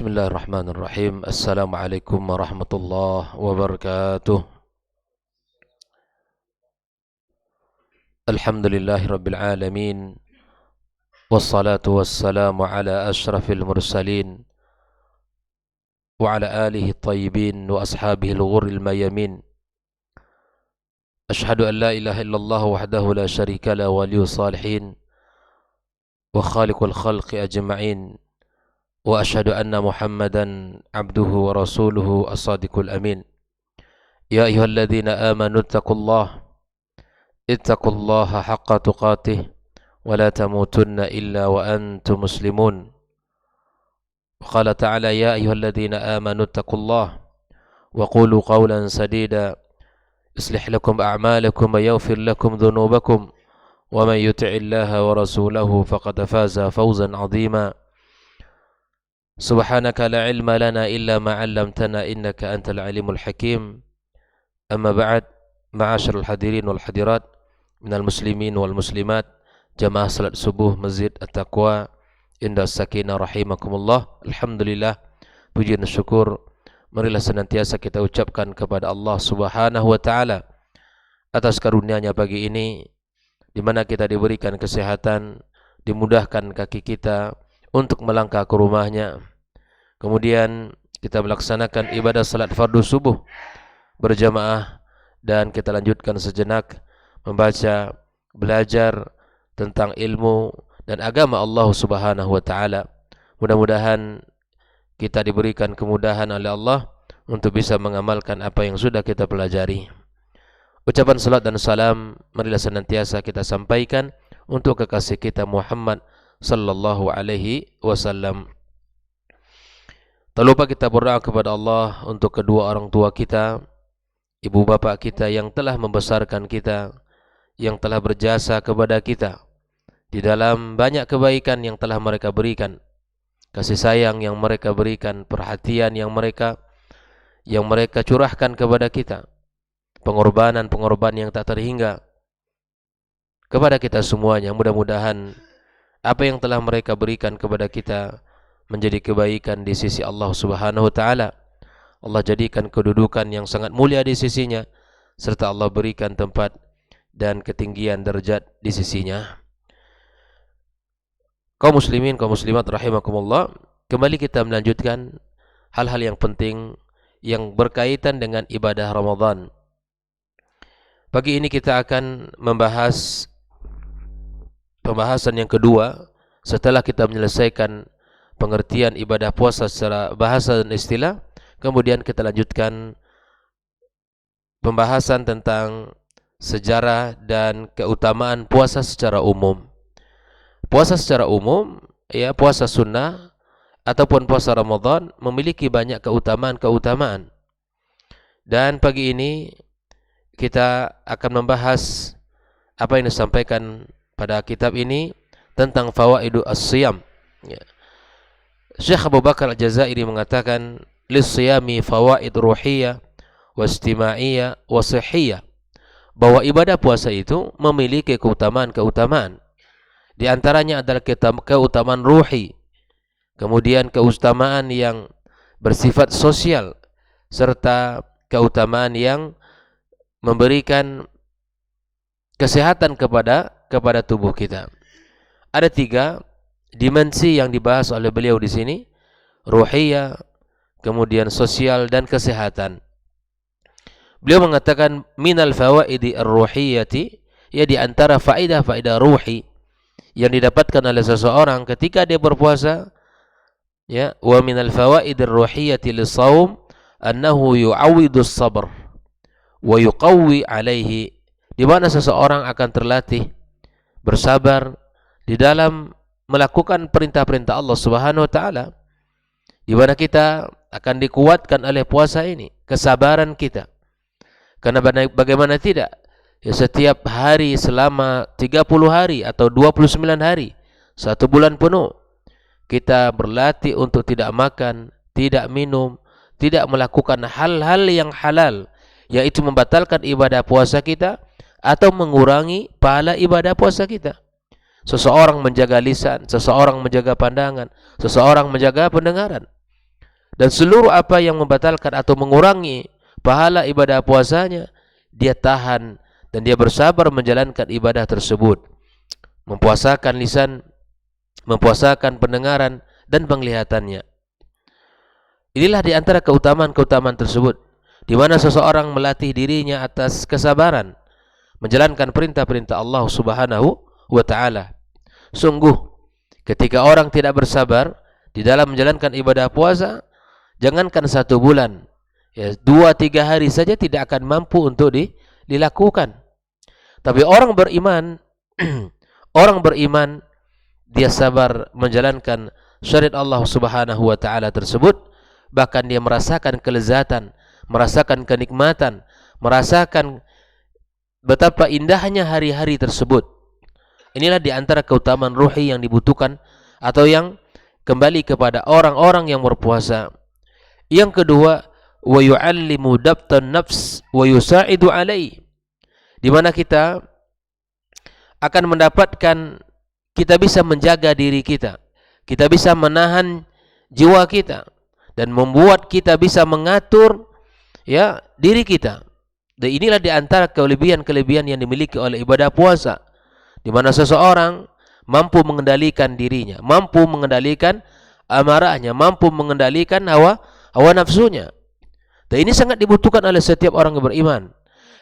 Bismillahirrahmanirrahim. Assalamualaikum warahmatullahi wabarakatuh. Alhamdulillahirabbil alamin. Wassalatu wassalamu ala asyrafil mursalin wa ala alihi thayyibin wa ashabihi al-ghurril mayamin. Ashhadu an la ilaha illallah wahdahu la syarika la waliyus salihin wa khaliqul khalqi ajma'in. Wa ashhadu anna Muhammadan abduhu wa rasuluhu as-sadiqul amin. Ya ayyuhalladzina amanu ittaqullaha haqqa tuqatih wa la tamutunna illa wa antum muslimun. Qala ta'ala ya ayyuhalladzina amanu ittaqullaha wa qulu qawlan sadida yuslih lakum a'malakum wa yaghfir lakum dhunubakum wa man yuti'illaha wa rasulahu faqad faza fawzan 'azima. Subhanaka la ilma lana illa ma 'allamtana innaka antal alimul hakim. Amma ba'd, ma'asyiral hadirin wal hadirat minal muslimin wal muslimat, jamaah salat subuh Masjid At-Taqwa Indah Sakinah rahimakumullah. Alhamdulillah, puji dan syukur marilah senantiasa kita ucapkan kepada Allah Subhanahu wa taala atas karunia-Nya pagi ini, di mana kita diberikan kesehatan, dimudahkan kaki kita untuk melangkah ke rumahnya. Kemudian kita melaksanakan ibadah salat fardu subuh berjamaah, dan kita lanjutkan sejenak membaca, belajar tentang ilmu dan agama Allah Subhanahu wa taala. Mudah-mudahan kita diberikan kemudahan oleh Allah untuk bisa mengamalkan apa yang sudah kita pelajari. Ucapan salat dan salam marilah senantiasa kita sampaikan untuk kekasih kita Muhammad sallallahu alaihi wasallam. Tak lupa kita berdoa kepada Allah untuk kedua orang tua kita, ibu bapa kita yang telah membesarkan kita, yang telah berjasa kepada kita di dalam banyak kebaikan yang telah mereka berikan, kasih sayang yang mereka berikan, perhatian yang mereka curahkan kepada kita, pengorbanan yang tak terhingga kepada kita semuanya. Mudah-mudahan apa yang telah mereka berikan kepada kita menjadi kebaikan di sisi Allah Subhanahu wa taala. Allah jadikan kedudukan yang sangat mulia di sisinya, serta Allah berikan tempat dan ketinggian derajat di sisinya. Kaum muslimin, kaum muslimat rahimakumullah, kembali kita melanjutkan hal-hal yang penting yang berkaitan dengan ibadah Ramadan. Pagi ini kita akan membahas pembahasan yang kedua setelah kita menyelesaikan pengertian ibadah puasa secara bahasa dan istilah. Kemudian kita lanjutkan pembahasan tentang sejarah dan keutamaan puasa secara umum. Puasa secara umum, ya, puasa sunnah ataupun puasa Ramadan memiliki banyak keutamaan-keutamaan. Dan pagi ini kita akan membahas apa yang disampaikan pada kitab ini tentang fawaidu as-siyam. Ya. Syekh Abu Bakar Al-Jazairi mengatakan, lis-siyami fawaid ruhiyah wa istima'iyah wa sihhiyah, bahwa ibadah puasa itu memiliki keutamaan-keutamaan. Di antaranya adalah keutamaan ruhi, kemudian keutamaan yang bersifat sosial, serta keutamaan yang memberikan kesehatan kepada tubuh kita. Ada 3 dimensi yang dibahas oleh beliau di sini: ruhiyah, kemudian sosial, dan kesehatan. Beliau mengatakan minal fawaidi ar-ruhiyati, ya, di antara faedah-faedah ruhi yang didapatkan oleh seseorang ketika dia berpuasa, ya, wa minal fawaidi ar-ruhiyati lis-shaum annahu yu'awwidu as-sabr wa yuqawwi alaihi, di mana seseorang akan terlatih bersabar di dalam melakukan perintah-perintah Allah Subhanahu wa taala, di mana kita akan dikuatkan oleh puasa ini, kesabaran kita. Karena bagaimana tidak, ya, setiap hari selama 30 hari atau 29 hari, 1 bulan penuh, kita berlatih untuk tidak makan, tidak minum, tidak melakukan hal-hal yang halal, yaitu membatalkan ibadah puasa kita atau mengurangi pahala ibadah puasa kita. Seseorang menjaga lisan, seseorang menjaga pandangan, seseorang menjaga pendengaran. Dan seluruh apa yang membatalkan atau mengurangi pahala ibadah puasanya, dia tahan dan dia bersabar menjalankan ibadah tersebut. Mempuasakan lisan, mempuasakan pendengaran dan penglihatannya. Inilah di antara keutamaan-keutamaan tersebut, di mana seseorang melatih dirinya atas kesabaran menjalankan perintah-perintah Allah Subhanahu wa taala. Sungguh ketika orang tidak bersabar di dalam menjalankan ibadah puasa, jangankan 1 bulan, ya 2-3 hari saja tidak akan mampu untuk dilakukan. Tapi orang beriman orang beriman dia sabar menjalankan syariat Allah Subhanahu wa taala tersebut, bahkan dia merasakan kelezatan, merasakan kenikmatan, merasakan betapa indahnya hari-hari tersebut. Inilah di antara keutamaan ruhi yang dibutuhkan atau yang kembali kepada orang-orang yang berpuasa. Yang kedua, wa yu'allimu dabtan nafs wa yusa'idu alai, di mana kita akan mendapatkan, kita bisa menjaga diri kita, kita bisa menahan jiwa kita, dan membuat kita bisa mengatur ya diri kita. Dan inilah di antara kelebihan-kelebihan yang dimiliki oleh ibadah puasa, di mana seseorang mampu mengendalikan dirinya, mampu mengendalikan amarahnya, mampu mengendalikan hawa nafsunya. Dan ini sangat dibutuhkan oleh setiap orang yang beriman.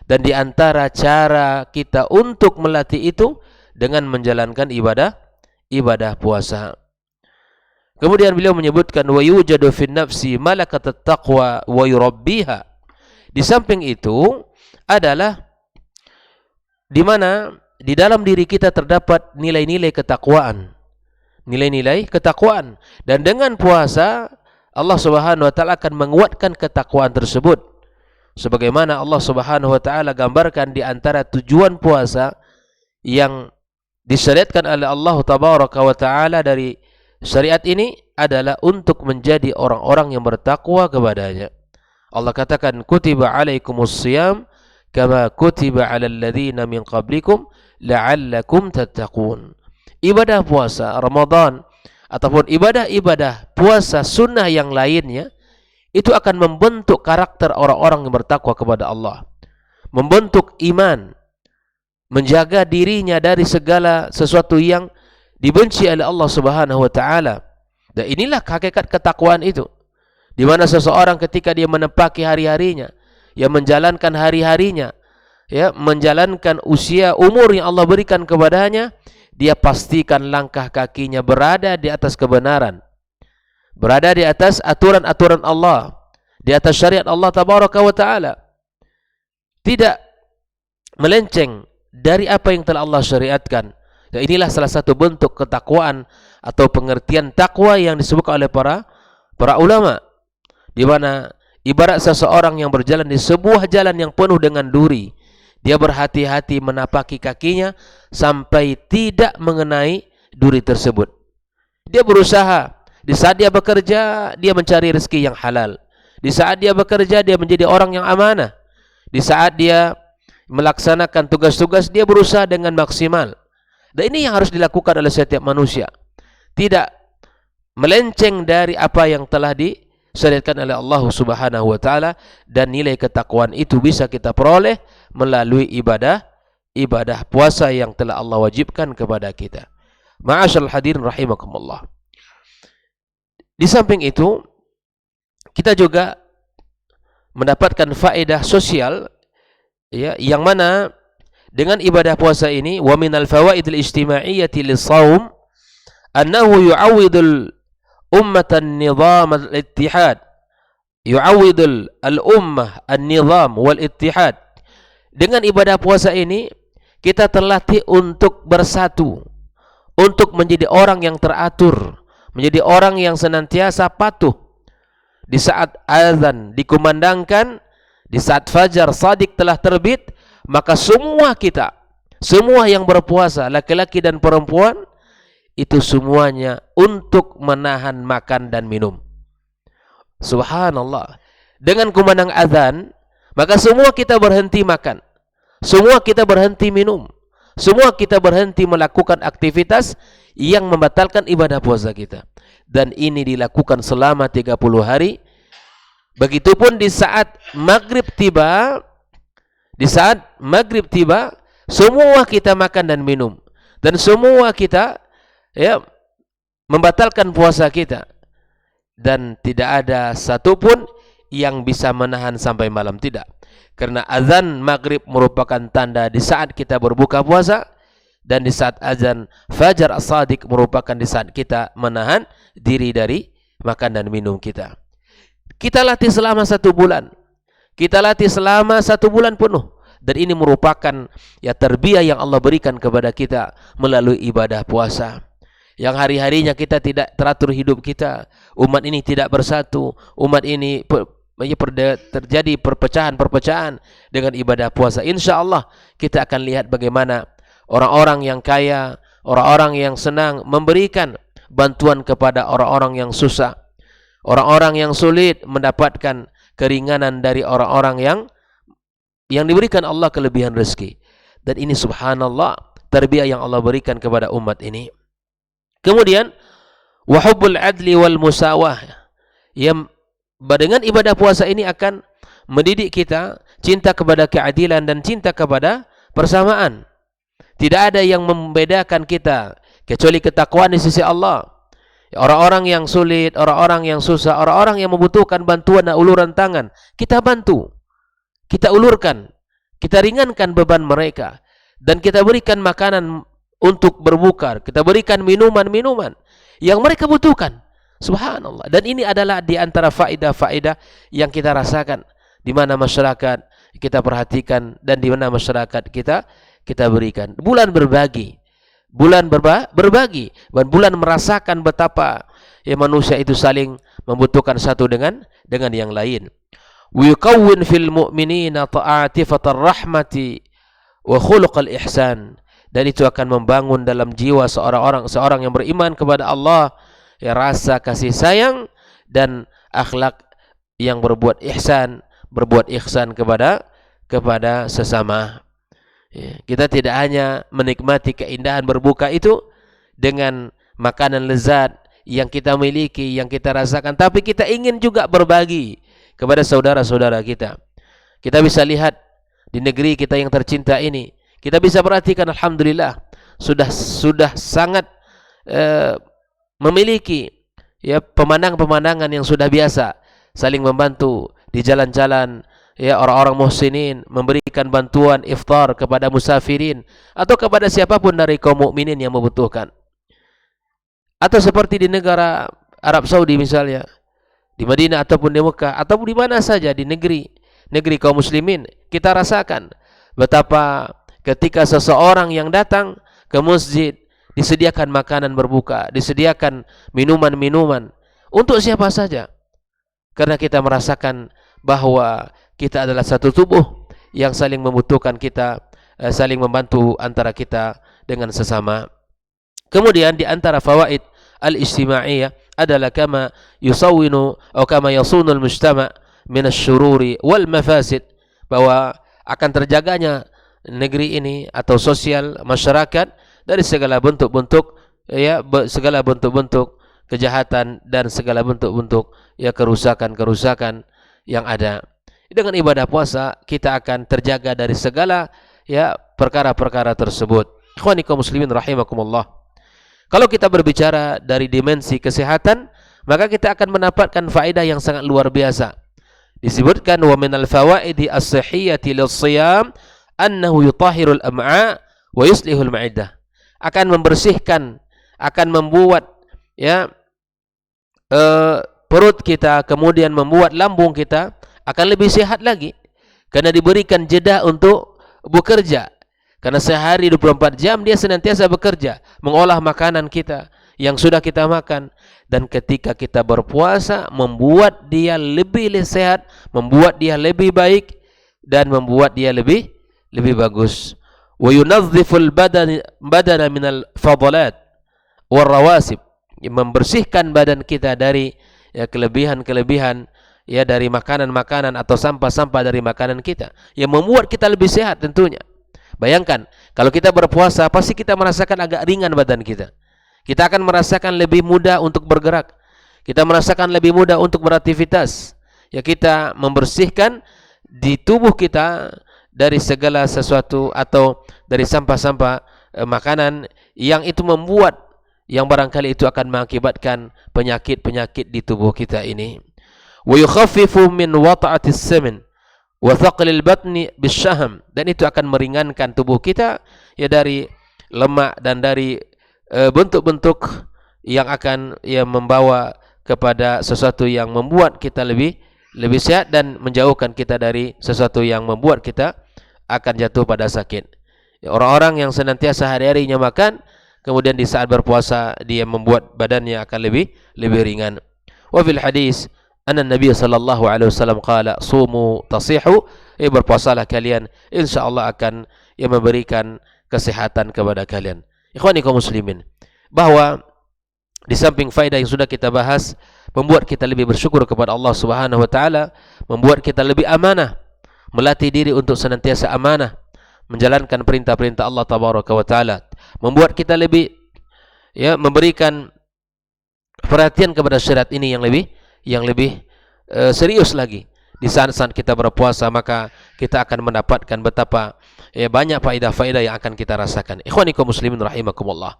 Dan di antara cara kita untuk melatih itu dengan menjalankan ibadah puasa. Kemudian beliau menyebutkan wa yujadu fin nafsi malakatat taqwa wa yurabbiha. Di samping itu adalah di mana di dalam diri kita terdapat nilai-nilai ketakwaan. Nilai-nilai ketakwaan, dan dengan puasa Allah Subhanahu wa taala akan menguatkan ketakwaan tersebut. Sebagaimana Allah Subhanahu wa taala gambarkan di antara tujuan puasa yang disyariatkan oleh Allah Tabaraka wa taala dari syariat ini adalah untuk menjadi orang-orang yang bertakwa kepadanya. Allah katakan kutiba alaikumus shiyam kama kutiba alal ladzina min qablikum la'allakum tattaqun. Ibadah puasa Ramadan ataupun ibadah-ibadah puasa sunnah yang lainnya itu akan membentuk karakter orang-orang yang bertakwa kepada Allah, membentuk iman, menjaga dirinya dari segala sesuatu yang dibenci oleh Allah Subhanahu wa taala. Dan inilah hakikat ketakwaan itu, di mana seseorang ketika dia menepaki hari-harinya, ya menjalankan hari-harinya, ya menjalankan usia umur yang Allah berikan kepadanya, dia pastikan langkah kakinya berada di atas kebenaran, berada di atas aturan-aturan Allah, di atas syariat Allah Tabaraka wa taala, tidak melenceng dari apa yang telah Allah syariatkan. Dan inilah salah satu bentuk ketakwaan atau pengertian takwa yang disebutkan oleh para ulama, di mana ibarat seseorang yang berjalan di sebuah jalan yang penuh dengan duri, dia berhati-hati menapaki kakinya sampai tidak mengenai duri tersebut. Dia berusaha, di saat dia bekerja, dia mencari rezeki yang halal. Di saat dia bekerja, dia menjadi orang yang amanah. Di saat dia melaksanakan tugas-tugas, dia berusaha dengan maksimal. Dan ini yang harus dilakukan oleh setiap manusia. Tidak melenceng dari apa yang telah disyariatkan oleh Allah Subhanahu wa taala, dan nilai ketakwaan itu bisa kita peroleh melalui ibadah puasa yang telah Allah wajibkan kepada kita. Ma'asyiral hadirin rahimakumullah. Di samping itu, kita juga mendapatkan faedah sosial, ya, yang mana dengan ibadah puasa ini, wa minal fawaidil ijtima'iyyati lis-shaum annahu yu'awwidul ummatan nizam al-ittihad, yu'awwidul al-ummah an-nizam wal-ittihad. Dengan ibadah puasa ini kita terlatih untuk bersatu, untuk menjadi orang yang teratur, menjadi orang yang senantiasa patuh. Di saat azan dikumandangkan, di saat fajar shadiq telah terbit, maka semua kita, semua yang berpuasa, laki-laki dan perempuan, itu semuanya untuk menahan makan dan minum. Subhanallah. Dengan kumandang azan, maka semua kita berhenti makan, semua kita berhenti minum, semua kita berhenti melakukan aktivitas yang membatalkan ibadah puasa kita. Dan ini dilakukan selama 30 hari Begitupun di saat maghrib tiba, semua kita makan dan minum, dan semua kita ya membatalkan puasa kita, dan tidak ada satupun yang bisa menahan sampai malam, tidak. Karena azan maghrib merupakan tanda di saat kita berbuka puasa, dan di saat azan fajar as-sadiq merupakan di saat kita menahan diri dari makan dan minum kita. Kita latih selama 1 bulan. Kita latih selama 1 bulan penuh. Dan ini merupakan ya tarbiyah yang Allah berikan kepada kita melalui ibadah puasa. Yang hari-harinya kita tidak teratur hidup kita. Umat ini tidak bersatu. Umat ini terjadi perpecahan-perpecahan dengan ibadah puasa. Insya Allah kita akan lihat bagaimana orang-orang yang kaya, orang-orang yang senang memberikan bantuan kepada orang-orang yang susah. Orang-orang yang sulit mendapatkan keringanan dari orang-orang yang diberikan Allah kelebihan rezeki. Dan ini subhanallah tarbiyah yang Allah berikan kepada umat ini. Kemudian wahubbul adli wal musawah, yang dengan ibadah puasa ini akan mendidik kita cinta kepada keadilan dan cinta kepada persamaan. Tidak ada yang membedakan kita kecuali ketakwaan di sisi Allah. Orang-orang yang sulit, orang-orang yang susah, orang-orang yang membutuhkan bantuan dan uluran tangan, kita bantu, kita ulurkan, kita ringankan beban mereka, dan kita berikan makanan untuk berbuka, kita berikan minuman-minuman yang mereka butuhkan. Subhanallah. Dan ini adalah di antara faedah-faedah yang kita rasakan di mana masyarakat kita perhatikan dan di mana masyarakat kita berikan. Bulan berbagi. Bulan berbagi, dan bulan merasakan betapa ya manusia itu saling membutuhkan satu dengan yang lain. Wa yukawwin fil mu'minina ta'atifatar rahmati wa khuluqal ihsan. Dan itu akan membangun dalam jiwa seorang yang beriman kepada Allah ya rasa kasih sayang dan akhlak yang berbuat ihsan kepada sesama. Ya, kita tidak hanya menikmati keindahan berbuka itu dengan makanan lezat yang kita miliki, yang kita rasakan, tapi kita ingin juga berbagi kepada saudara-saudara kita. Kita bisa lihat di negeri kita yang tercinta ini, kita bisa perhatikan alhamdulillah sudah sangat memiliki ya pemandangan-pemandangan yang sudah biasa, saling membantu di jalan-jalan. Ya, orang-orang muhsinin memberikan bantuan iftar kepada musafirin atau kepada siapapun dari kaum mukminin yang membutuhkan. Atau seperti di negara Arab Saudi misalnya, di Madinah ataupun di Mekah atau di mana saja di negeri kaum muslimin, kita rasakan betapa ketika seseorang yang datang ke masjid disediakan makanan berbuka, disediakan minuman-minuman untuk siapa saja. Karena kita merasakan bahwa kita adalah satu tubuh yang saling membutuhkan, kita saling membantu antara kita dengan sesama. Kemudian di antara fawaid al-ijtimaiyah adalah kama yusawwinu atau kama yasunul mujtama' min asy-syururi wal mafasid, bahwa akan terjaganya negeri ini atau sosial masyarakat dari segala bentuk-bentuk kejahatan dan segala bentuk-bentuk ya kerusakan-kerusakan yang ada. Dengan ibadah puasa kita akan terjaga dari segala ya perkara-perkara tersebut. Ikhwani kaum muslimin rahimakumullah. Kalau kita berbicara dari dimensi kesehatan, maka kita akan mendapatkan faedah yang sangat luar biasa. Disebutkan wa minal fawaidi as-sihhiyati lis-shiyam annahu yutahhirul am'a wa yuslihul ma'idah. Akan membersihkan, akan membuat ya perut kita, kemudian membuat lambung kita akan lebih sehat lagi karena diberikan jeda untuk bekerja. Karena sehari 24 jam dia senantiasa bekerja mengolah makanan kita yang sudah kita makan, dan ketika kita berpuasa membuat dia lebih sehat, membuat dia lebih baik dan membuat dia lebih bagus. Wa yunazziful badana minal fadalat war rawasib, membersihkan badan kita dari ya kelebihan-kelebihan ya dari makanan-makanan atau sampah-sampah dari makanan kita yang membuat kita lebih sehat tentunya. Bayangkan kalau kita berpuasa pasti kita merasakan agak ringan badan kita. Kita akan merasakan lebih mudah untuk bergerak. Kita merasakan lebih mudah untuk beraktivitas. ya kita membersihkan di tubuh kita dari segala sesuatu atau dari sampah-sampah makanan yang itu membuat, yang barangkali itu akan mengakibatkan penyakit-penyakit di tubuh kita ini. Wa yukhaffifu min wata'atis samin wa thaqlil batni bisyaham, dan itu akan meringankan tubuh kita ya dari lemak dan dari bentuk-bentuk yang akan ya membawa kepada sesuatu yang membuat kita lebih sehat dan menjauhkan kita dari sesuatu yang membuat kita akan jatuh pada sakit. Ya, orang-orang yang senantiasa hari-harinya makan, kemudian di saat berpuasa dia membuat badannya akan lebih ringan. Wa fil hadis anna Nabi sallallahu alaihi wasallam qala sumu tasihu, berpuasalah kalian, insyaallah akan memberikan kesehatan kepada kalian. Ikhwani kaum muslimin, bahwa di samping faedah yang sudah kita bahas, membuat kita lebih bersyukur kepada Allah Subhanahu wa taala, membuat kita lebih amanah, melatih diri untuk senantiasa amanah, menjalankan perintah-perintah Allah Tabaraka wa taala, membuat kita lebih memberikan perhatian kepada syariat ini yang lebih serius lagi. Di saat-saat kita berpuasa, maka kita akan mendapatkan betapa banyak faedah-faedah yang akan kita rasakan. Ikhwani kaum muslimin rahimakumullah.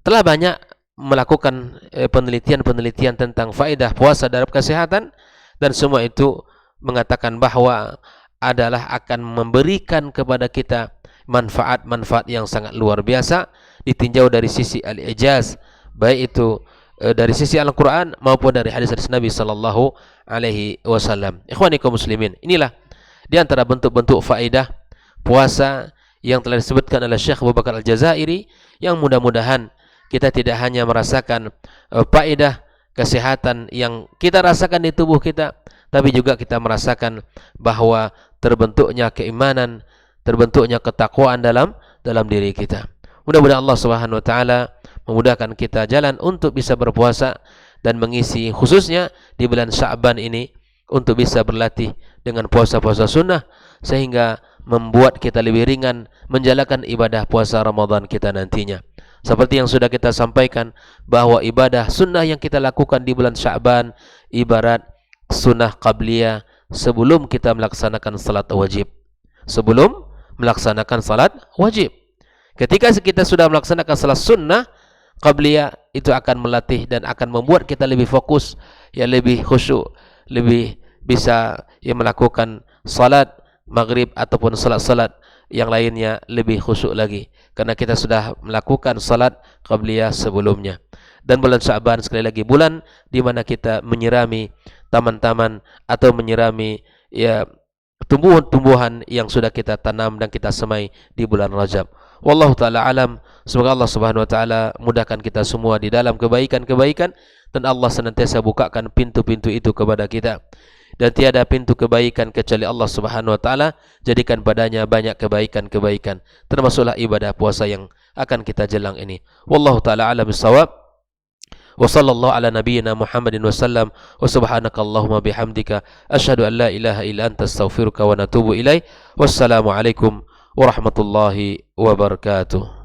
Telah banyak melakukan penelitian-penelitian tentang faedah puasa dalam kesehatan, dan semua itu mengatakan bahwa adalah akan memberikan kepada kita manfaat-manfaat yang sangat luar biasa, ditinjau dari sisi al-ijaz, baik itu dari sisi Al-Quran maupun dari hadis-hadis Nabi sallallahu alaihi wasallam. Ikhwani kaum muslimin, inilah di antara bentuk-bentuk faedah puasa yang telah disebutkan oleh Syekh Abu Bakar Al-Jazairi, yang mudah-mudahan kita tidak hanya merasakan faedah kesehatan yang kita rasakan di tubuh kita, tapi juga kita merasakan bahwa terbentuknya keimanan, terbentuknya ketakwaan dalam diri kita. Mudah-mudahan Allah Subhanahu wa taala memudahkan kita jalan untuk bisa berpuasa dan mengisi khususnya di bulan Sya'ban ini untuk bisa berlatih dengan puasa-puasa sunnah, sehingga membuat kita lebih ringan menjalankan ibadah puasa Ramadan kita nantinya. Seperti yang sudah kita sampaikan, bahwa ibadah sunnah yang kita lakukan di bulan Sya'ban ibarat sunnah qabliyah sebelum kita melaksanakan salat wajib. Sebelum melaksanakan salat wajib. Ketika kita sudah melaksanakan salat sunnah qabliyah, itu akan melatih dan akan membuat kita lebih fokus, lebih khusyuk, lebih bisa melakukan salat maghrib ataupun salat-salat yang lainnya lebih khusyuk lagi, karena kita sudah melakukan salat qabliyah sebelumnya. Dan bulan Sya'ban sekali lagi bulan di mana kita menyirami taman-taman atau menyirami tumbuhan-tumbuhan yang sudah kita tanam dan kita semai di bulan Rajab. Wallahu ta'ala alam. Semoga Allah Subhanahu wa ta'ala mudahkan kita semua di dalam kebaikan-kebaikan, dan Allah senantiasa bukakan pintu-pintu itu kepada kita. Dan tiada pintu kebaikan kecuali Allah Subhanahu wa ta'ala jadikan padanya banyak kebaikan-kebaikan, termasuklah ibadah puasa yang akan kita jelang ini. Wallahu ta'ala alam bissawab. Wa sallallahu ala nabiyyina Muhammadin wasallam. Wa subhanakallahumma bihamdika asyhadu an la ilaha illa anta astaghfiruka wa natubu ilaih. Wassalamu alaikum warahmatullahi wabarakatuh.